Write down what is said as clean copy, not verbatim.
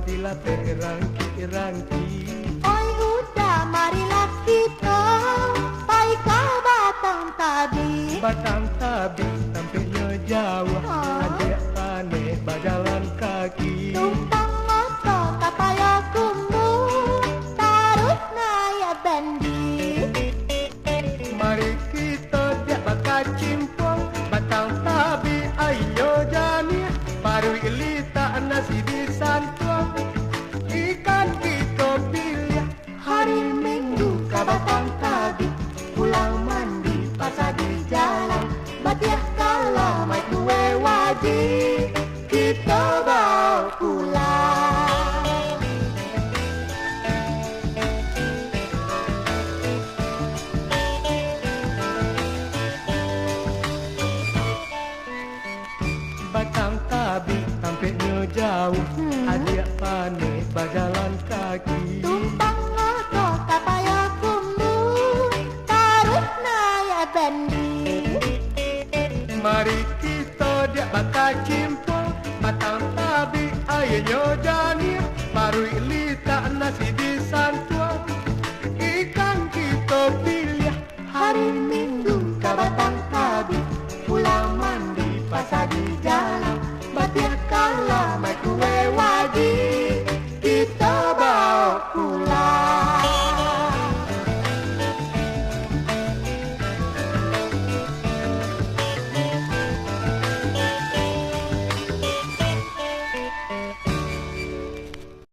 Bila rangki-rangki. Oi udah marilah kita pai ka batang tabi. Batang tabi sampainya jauh, adik pane berjalan kaki. Tumpang moto kapaya kumbu tarus naya bendi. Mari kita dia bakal cimpong batang tabi ayo jani. Baru ilita nasi disantuang, ikan kita pilih. Hari Minggu ke batang tabi, pulang mandi pasar di jalan. Batiah kalau mai kue wajib, kita bawa pulang. Batang tabi tampaknya jauh, adik pane berjalan kaki. Tumpang moto kapaya kumbu tarus naya bendi. Mari kita dia bakal cimpong batang tabi ayo jani. Baru